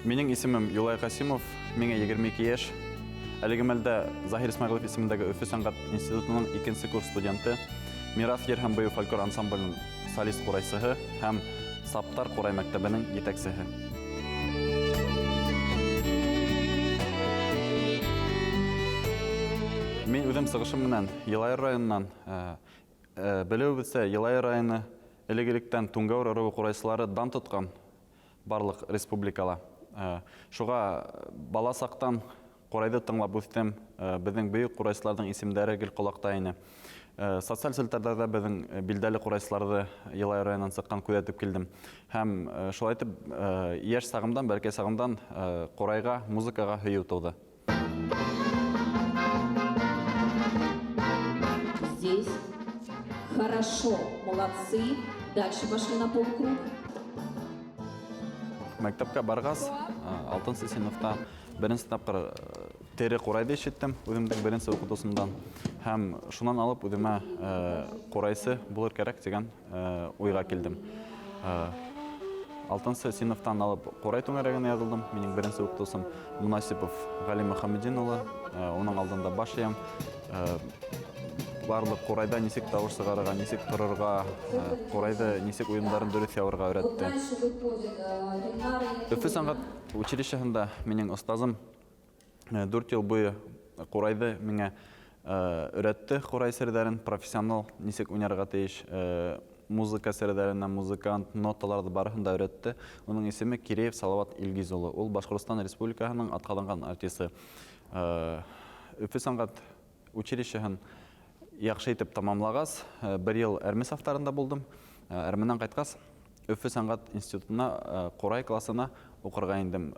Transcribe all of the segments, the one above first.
Менің исемім Юлай Қасимов, меңе 22 еш. Әлеге мәлдә Захир Исмағилов исемендәге Өфе сәнгать институтының 2-нче курс студенты, Мирас Ер һәм быйыл фольклор ансамблінің солист курайсыһы һәм Саптар курай мәктәбенең җитәкчесе. Мен үзем сыгышым менән Елай районыннан, белүебезчә, Елай районы элегелектән Туңгаур ырыгы курайсылары дан тоткан барлык республикала. Шуға бала сақтан курайды тыңлап үстем, безнең бөек курайсыларның исемдәре гел колакта ине. Социаль селтәрдә безнең билдәле курайсыларны Елай районыннан сыккан күзәтеп килдем. Һәм шулай итеп, яшь сагымдан, бәлки сагымдан курайга, музыкага һөю туды. Здесь хорошо, молодцы. Дальше пошли на полкруг. Мәктәпкә баргас, 6-нчы сыйныфта беренче тапкыр тере курайды ишеттем, үземнең беренче укытусымдан. Һәм шуннан алып үземә курайсы булыр кирәк дигән уйга килдем. 6-нчы сыйныфтан алып курай түңәрәгенә язылдым. Минем беренче укытусым Мунасипов Гали Мөхәммәдин улы, оның алдында баш иям. Барлык курайда нисек тавыш сыгарга, нисек торырга, курайды нисек уеннарын дөрес яурга өйрәтте. Өфе сәнгать училищеһендә минең остазым 4 ел буе курайды миңа өйрәтте. Курай сердәрен профессионал нисек уйнарга тиеш, музыка сердәреннән музыкант, ноталарды барыһын да өйрәтте. Оның исеме Киреев Салават Илгиз улы. Ул Башкортстан Республикаһының атказанган артисты. Өфе сәнгать училищеһен яхшы итеп тамамлагас, 1 ел Әрме сафтарында булдым. Әрменнән кайткас, Өфе сәнгать институтына курай классына укырга индем.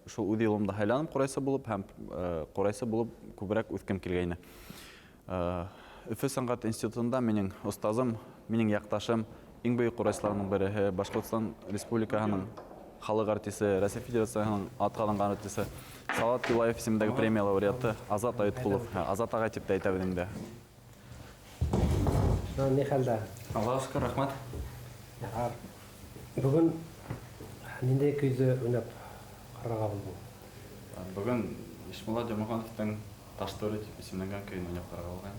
Шул үз елымда хайланып курайсы булып һәм курайсы булып күбрәк үскәм килгәйне. Өфе сәнгать институтында минең остазым, минең якташым, иң бөек курайсыларның бере, Башкортстан Республикаһының халык артисты, Россия Федерациясының атказанган артисты Салават Юлаев исемендәге премия лауреаты Азат Айткулов. Азат ага дип әйтә инде. Ne хәлдә? Аллаһка шөкер, рәхмәт. Бүген нинди көйдә уйнап карарга булдың? Бүген Ишмулла Җамахановның Таштөрі дип исемләнгән көйне уйнап карарга булган.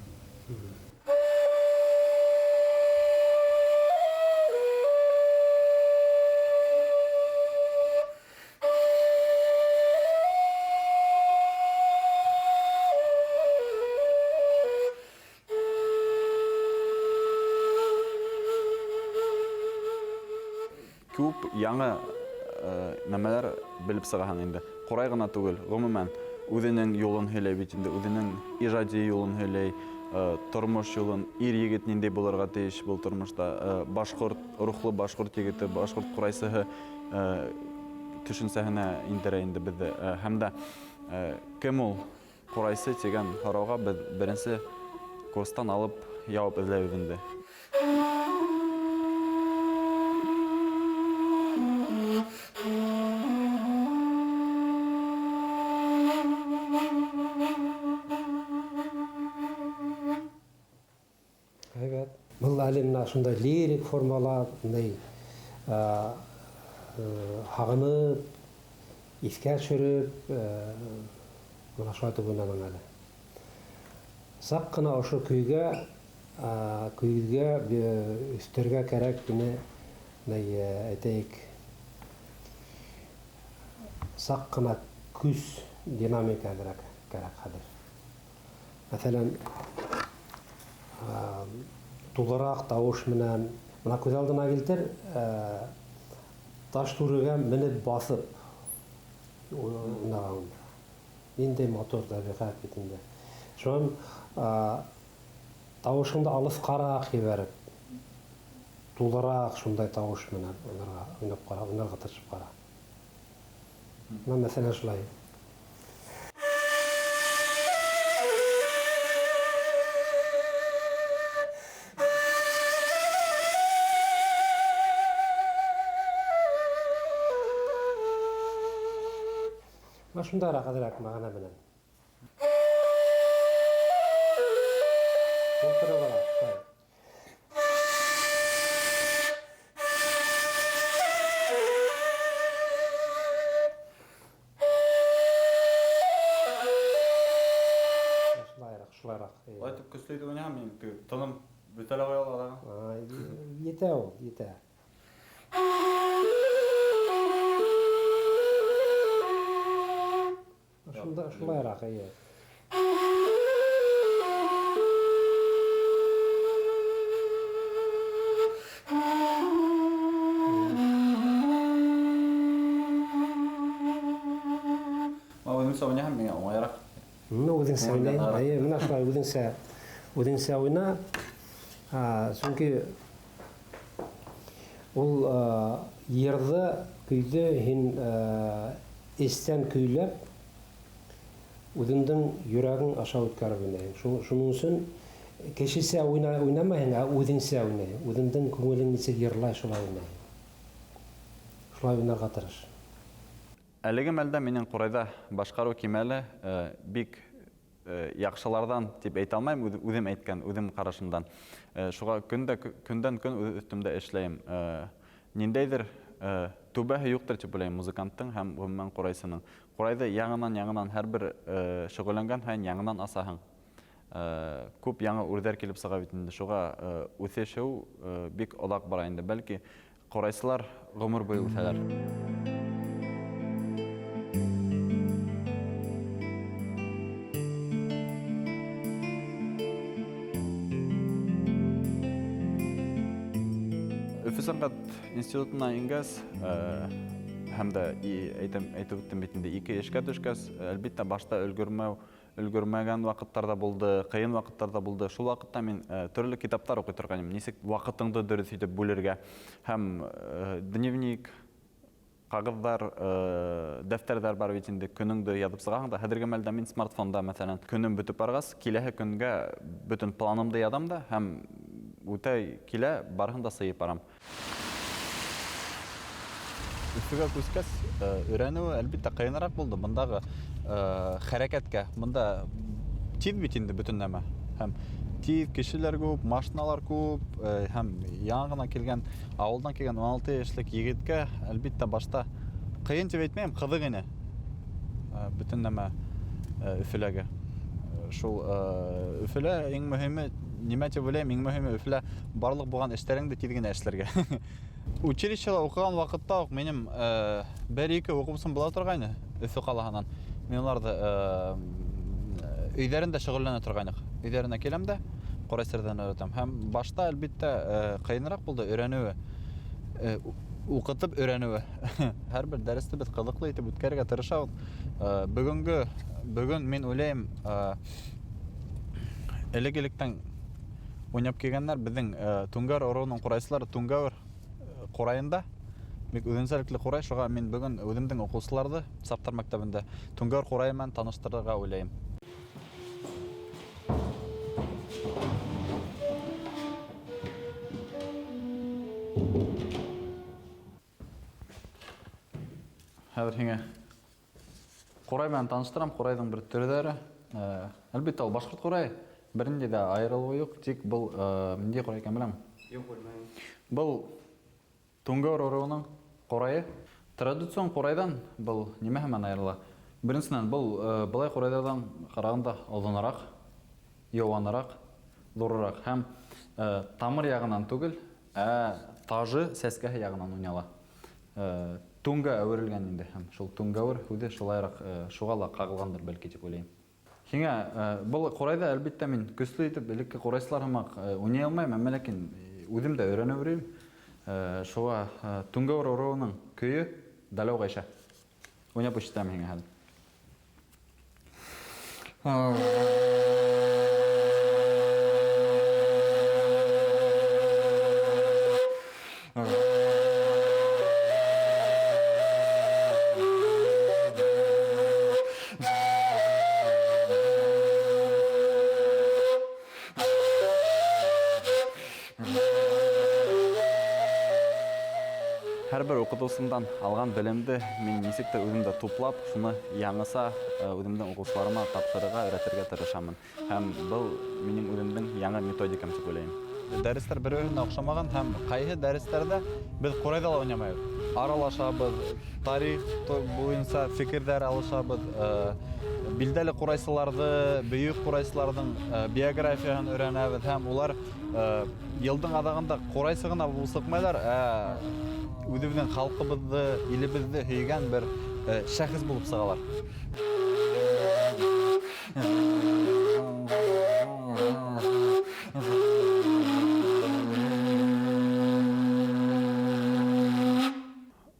Күп яңа нәмәләр белеп сыгаһың инде. Курай гына түгел, гомумән үзенең юлын һөйләй бит инде, үзенең иҗади юлын һөйләй, тормыш юлын, ир-егет нинди булырга тиеш бу тормышта, башкорт, рухлы башкорт егете, башкорт курайсыһы төшенсәһенә индерә инде бездә. Һәм дә кем ул курайсы дигән сорауга без беренче курстан алып җавап эзләбез инде. Бұл әлемнә шундай лирик формалар, хагынып, искә төшереп, мына шулай итеп уйнаның әле. Сак кына ошо көйгә өстәргә кирәк генә, әйтәйек, сак кына күз динамика кирәк хәзер. Мәсәлән, тулырак тавыш менән мына күз алдына килтер, таш турыга менеп басып уйнаган. Нинди мотор табигать бит инде. Шуның тавышыңды алыскарак җибәреп, тулырак шундай тавыш менән уйнарга тырышып кара. Менә мәсәлән шулай. Шунда рәхәтлерәк мәгънә белән. Тоным бүтәлә қойылған. Ете ол, ете. Шулайрақ, иә. Өзімсі ойна мен оңайрақ. Өзіңсі ойнайын, мына шылай өзіңсі ойна. Сонки ол ерді күйді естен күйлеп, өзіңдің юрағын аша өткарып ойнайын. Шының үшін кешесе ойнамайын, өзіңсі ойнайын. Өзіңдің көңілің несе ерлай шылай ойнайын. Шылай ойнарға тырыш. Әлеге мәлдә менің Қурайда башқару кемәлі бик яқшылардан деп әйте алмайым, өзім әйткән, өзім қарашымдан. Шуға күндән күн үстімді эшләйм. Ниндәйдер түбәһе юқтыр деп ойлайм музыканттың һәм гомумән Қурайсының. Қурайды яңынан һәрбер шөгыльләнгән һәм яңынан асаһың. Күп яңа үрдәр килеп сыга бит инде. Шуға үсешеү бик оҙаҡ бара инде. Бәлки Қурайсылар ғүмер буйы үҫәләр. Өфө сәнғәт институтына ингәс, һәм дә әйтеп үттем бит инде 2 эшкә төшкәс, әлбиттә башта өлгөрмәгән вакыттарда булды, кыйын вакыттарда булды. Шул вакытта мин төрле китаптар укый торганым, нисек вакытыңды дөрес итеп бүлергә һәм дневник, кагыздар, дәфтәрҙәр бар бит инде, көнөңдө язып сыгаһың да, хәзерге мәлдә мин смартфонда, мәсәлән, көнөм бөтөп баргас, киләһе көнгә бөтен планымды язам да һәм үтә килә, барыһын да сыйып барам. Өфөгә күскәс, өйрәнеү әлбиттә кыйыныраҡ булды. Бындағы хәрәкәткә, бында тиҙ бит инде бөтөн нәмә. Һәм тиҙ кешеләр күп, машиналар күп, һәм яңы гына килгән, ауылдан килгән 16 йәшлек егеткә әлбиттә башта кыйын дип әйтмәйем, ҡыҙыҡ ине. Бөтөн нәмә Өфөләгә. Шул Өфөлә иң мөһиме, нимә дип уйлайым, иң мөһиме Өфөлә барлыҡ булған эштәреңде тиҙ генә эшләргә. Училищела уҡыған ваҡытта уҡ минем 1-2 уҡыусым була торғайны Өфө ҡалаһынан. Мин уларҙы өйҙәрендә шөғөлләнә торғайныҡ. Өйҙәренә киләм дә, Ҡурай серҙәрен өйрәтәм. Һәм башта әлбиттә ҡыйыныраҡ булды өйрәнеүе, уҡытып өйрәнеүе. Һәр бер дәресте беҙ ҡыҙыҡлы итеп үткәрергә тырышабыҙ. Бөгөн мин уйлайым, элек-электән уйнап килгәннәр беҙҙең Туңгәүер ороуының ҡурайсылары Туңгәүер ҡурайында, бик үҙенсәлекле ҡурай, шуға мин бөгөн үҙемдең уҡыусыларҙы Саптар мәктәбендә Туңгәүер ҡурайы менән таныштырырға уйлайым. Хәҙер һиңә ҡурай менән таныштырам, ҡурайҙың бер төрҙәре. Әлбиттә, ул башҡорт ҡурайы. Бер ниндәй ҙә айырылыуы юҡ, тик был ниндәй ҡурай икән беләм? Юҡ, белмәйем. Был Туңгәүер ороуының ҡурайы. Традицион ҡурайҙан был нимәһе менән айырыла? Беренсенән, был былай ҡурайҙарҙан ҡарағанда оҙонораҡ, йыуаныраҡ, ҙурыраҡ һәм тамыр яғынан түгел, тажы сәскәһе яғынан уйнала. Туңга әүерелгән инде һәм шул Туңгәүер һүҙе шулайыраҡ шуға ла ҡағылғандыр бәлки тип уйлайым. Һиңә был ҡурайҙа әлбиттә мин көслө итеп элекке ҡурайсылар һымаҡ уйнай алмайым, әммә ләкин үҙем дә өйрәнеп йөрөйөм. Шуға Туңгәүер ороуының көйө Дәләү Ғәйшә. Уйнап ишетәм һиңә хәҙер. Һәрбер уҡытыусымдан алған белемде мин нисек тә үҙемдә туплап, шуны яңыса үҙемдең уҡыусыларыма тапшырырға, өйрәтергә тырышамын. Һәм был минең үҙемдең яңы методикам тип уйлайым. дәрестер бер-беренә оҡшамаған һәм ҡайһы дәрестәрҙә беҙ ҡурайҙа ла уйнамайбыҙ. Аралашабыҙ, тарих буйынса фекерҙәр алышабыҙ, билдәле ҡурайсыларҙы, бөйөк ҡурайсыларҙың биографияһын өйрәнәбеҙ һәм улар йылдың аҙағында ҡурайсы ғына булып сыҡмайҙар, үҙебеҙҙең халҡыбыҙҙы, илебеҙҙе һөйгән бер шәхес булып сығалар.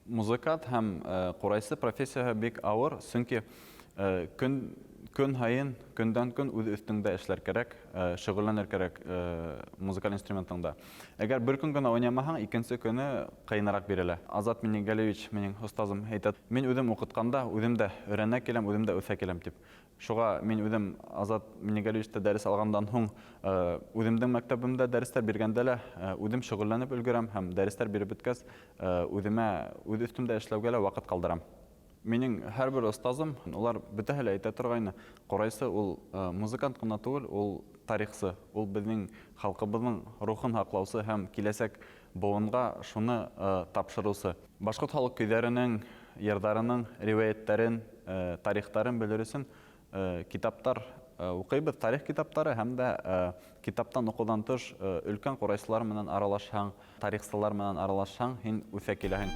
Музыкант һәм ҡурайсы профессияһы бик ауыр, сөнки көн һайын, көндән-көн үҙ өҫтөңдә эшләр кәрәк, шөғөлләнер кәрәк музыкаль инструментыңда. Әгәр бер көн генә уйнамаһаң, икенсе көне ҡыйыныраҡ бирелә. Азат Миннегалевич, минең остазым, әйтә, мин үҙем уҡытҡанда, үҙем дә өйрәнә киләм, үҙем дә үҫә киләм тип. Шуға мин үҙем Азат Миннегалевичтә дәрес алғандан һуң, үҙемдең мәктәбемдә дәрестәр биргәндә лә үҙем шөғөлләнеп өлгөрәм һәм дәрестәр биреп бөткәс, үҙемә, үҙ өҫтөмдә эшләүгә лә ваҡыт ҡалдырам. Минең һәр бер остазым, улар бөтәһе лә әйтә торғайны, ҡурайсы ул музыкант ҡына түгел, ул тарихсы, ул беҙҙең халҡыбыҙҙың рухын һаҡлаусы һәм киләсәк быуынға шуны тапшырыусы. Башҡорт халыҡ көйҙәренең, йырҙарының риүәйәттәрен, тарихтарын белер өсөн китаптар уҡыйбыҙ, тарих китаптары һәм дә китаптан уҡыуҙан тыш өлкән ҡурайсылар менән аралашһаң, тарихсылар менән аралашһаң, һин үҫә киләһең.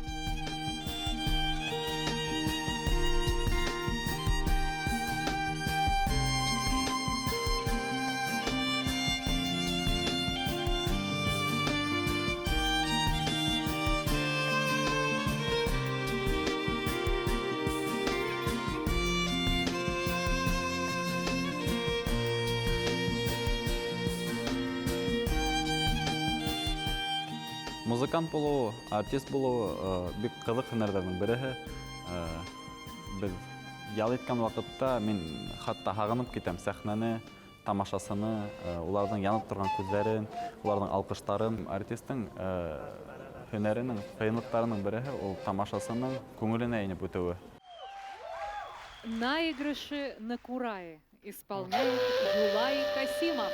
Музыкант булыу, артист булыу бик ҡыҙыҡ һөнәрҙәрҙең береһе. Беҙ ял иткән ваҡытта мин хатта һағынып китәм сәхнәне, тамашасыны, уларҙың янып торған күҙҙәрен, уларҙың алҡыштарын. Артистың һөнәренең, ҡыйынлыҡтарының береһе ул тамашасының күңеленә инеп үтеүе. Наигрыши на Курае исполняет Юлай Касимов.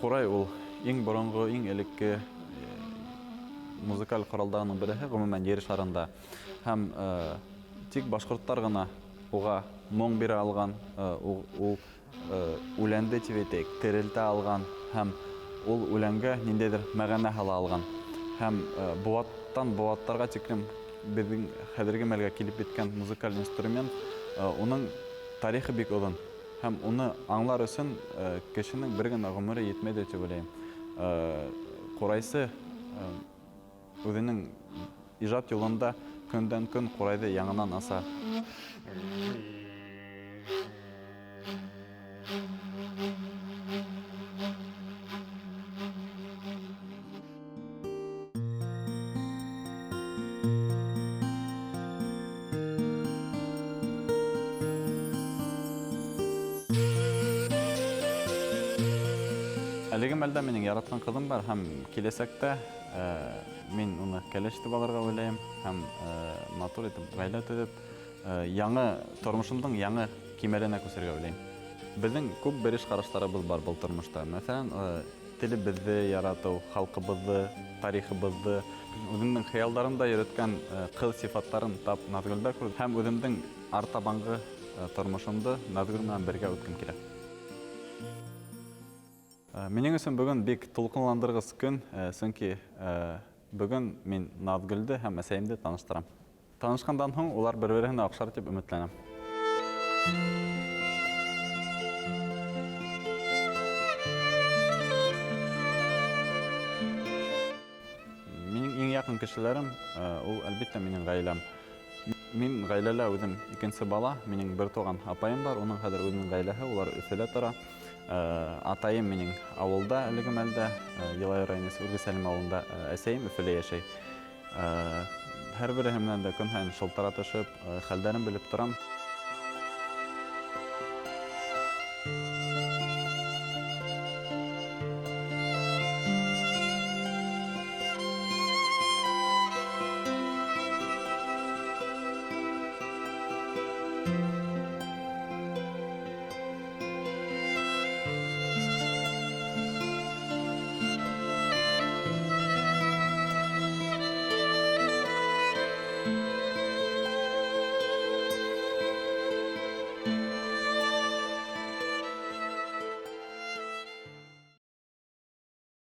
Ҡурай ул иң боронғо, иң элекке музыкаль ҡоралдарының береһе ғөмүмән ер шарында. Һәм тик башҡорттар ғына уға моң бирә алған, ул үләнде тип әйтәйек, терелтә алған һәм ул үләнгә ниндәйҙер мәғәнә һала алған. Һәм быуаттан быуаттарға тиклем беҙҙең хәҙерге мәлгә килеп еткән музыкаль инструмент, уның тарихы бик оҙон. Һәм уны аңлар өсөн кешенең бер генә ғүмере етмәйҙер тип уйлайым. Ҡурайсы үҙенең ижад юлында көндән-көн ҡурайҙы яңынан аса. Әлеге мәлдә минең яратҡан ҡыҙым бар һәм киләсәктә мин уны кәләш итеп алырға уйлайым һәм матур итеп ғаилә төҙөп, яңы тормошомдоң яңы кимәленә күсергә уйлайым. Беҙҙең күп береш ҡараштарыбыҙ бар был тормошта. Мәҫәлән, телебеҙҙе яратыу, халҡыбыҙҙы, тарихыбыҙҙы, үҙемдең хыялдарымда йөрөткән ҡыҙ сифаттарын тап Наҙгөлдә күрҙем һәм үҙемдең артабанғы тормошомдо Наҙгөл менән бергә үткәм килә. Минең өсөн бөгөн бик тулҡынландырғыс көн, сөнки бөгөн мин Наҙгөлдө һәм әсәйемде таныштырам. Танышҡандан һуң улар бер-береһенә оҡшар тип өмөтләнәм. Минең иң яҡын кешеләрем, ул әлбиттә минең ғаиләм. Мин ғаиләлә үҙем икенсе бала, минең бер туған апайым бар, уның хәҙер үҙенең ғаиләһе, улар Өфөлә тора. Атайым минең ауылда әлеге мәлдә, Йылайыр районы Үрге Сәлим ауылында, әсәйем Өфөлә йәшәй. Һәр береһе менән дә көн һайын шылтыратышып, хәлдәрен белеп торам.